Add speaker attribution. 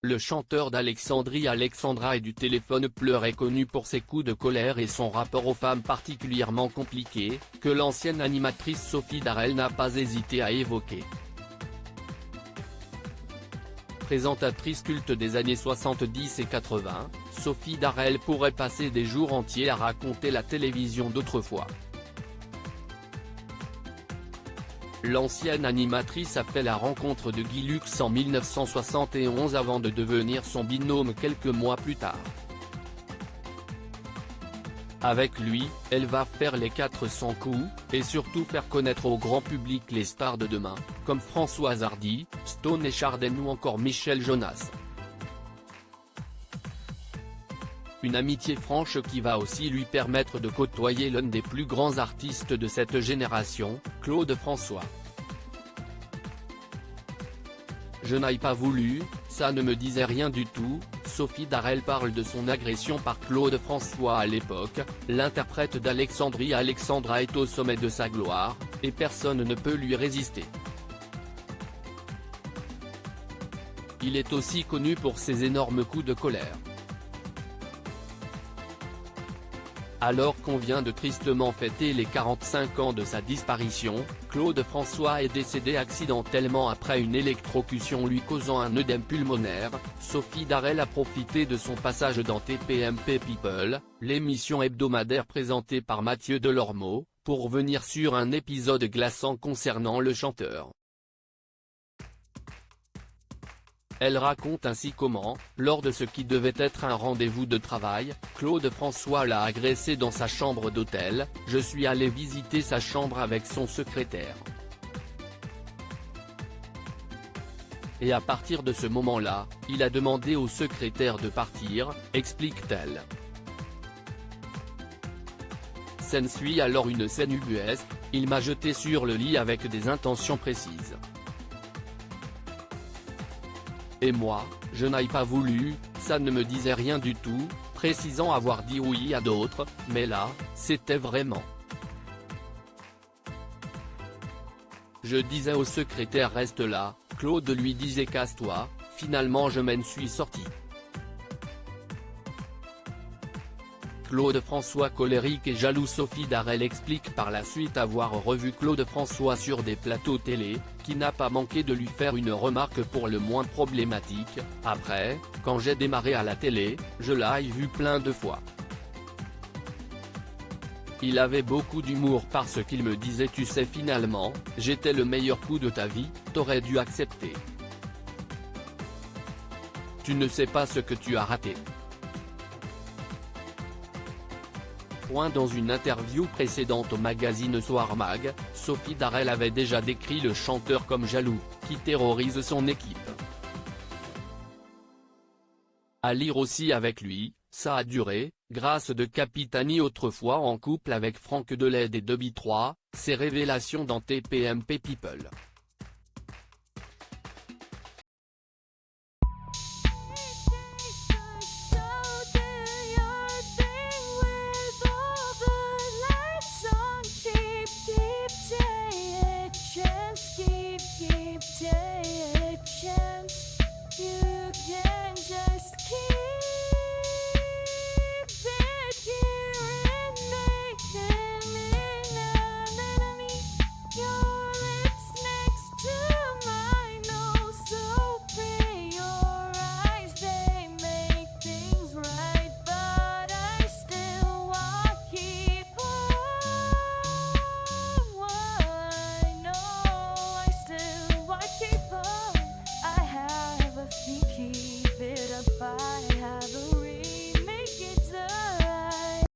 Speaker 1: Le chanteur d'Alexandrie Alexandra et du téléphone pleure est connu pour ses coups de colère et son rapport aux femmes particulièrement compliqué, que l'ancienne animatrice Sophie Darel n'a pas hésité à évoquer. Présentatrice culte des années 70 et 80, Sophie Darel pourrait passer des jours entiers à raconter la télévision d'autrefois. L'ancienne animatrice a fait la rencontre de Guy Lux en 1971 avant de devenir son binôme quelques mois plus tard. Avec lui, elle va faire les 400 coups, et surtout faire connaître au grand public les stars de demain, comme Françoise Hardy, Stone et Chardin ou encore Michel Jonas. Une amitié franche qui va aussi lui permettre de côtoyer l'un des plus grands artistes de cette génération, Claude François. Je n'ai pas voulu, ça ne me disait rien du tout. Sophie Darel parle de son agression par Claude François à l'époque. L'interprète d'Alexandrie Alexandra est au sommet de sa gloire, et personne ne peut lui résister. Il est aussi connu pour ses énormes coups de colère. Alors qu'on vient de tristement fêter les 45 ans de sa disparition, Claude François est décédé accidentellement après une électrocution lui causant un œdème pulmonaire. Sophie Darel a profité de son passage dans TPMP People, l'émission hebdomadaire présentée par Mathieu Delormeau, pour revenir sur un épisode glaçant concernant le chanteur. Elle raconte ainsi comment, lors de ce qui devait être un rendez-vous de travail, Claude François l'a agressé dans sa chambre d'hôtel. Je suis allé visiter sa chambre avec son secrétaire. Et à partir de ce moment-là, il a demandé au secrétaire de partir, explique-t-elle. S'ensuit alors une scène ubuesque, il m'a jeté sur le lit avec des intentions précises. Et moi, je n'ai pas voulu, ça ne me disait rien du tout, précisant avoir dit oui à d'autres, mais là, c'était vraiment. Je disais au secrétaire reste là, Claude lui disait casse-toi, finalement je m'en suis sorti. Claude François colérique et jaloux. Sophie Darel explique par la suite avoir revu Claude François sur des plateaux télé, qui n'a pas manqué de lui faire une remarque pour le moins problématique. Après, quand j'ai démarré à la télé, je l'ai vu plein de fois. Il avait beaucoup d'humour parce qu'il me disait tu sais finalement, j'étais le meilleur coup de ta vie, t'aurais dû accepter. Tu ne sais pas ce que tu as raté. Dans une interview précédente au magazine Soir Mag, Sophie Darel avait déjà décrit le chanteur comme jaloux, qui terrorise son équipe. À lire aussi avec lui, ça a duré, grâce de Capitani autrefois en couple avec Franck Delède et Debbie 3, ses révélations dans TPMP People.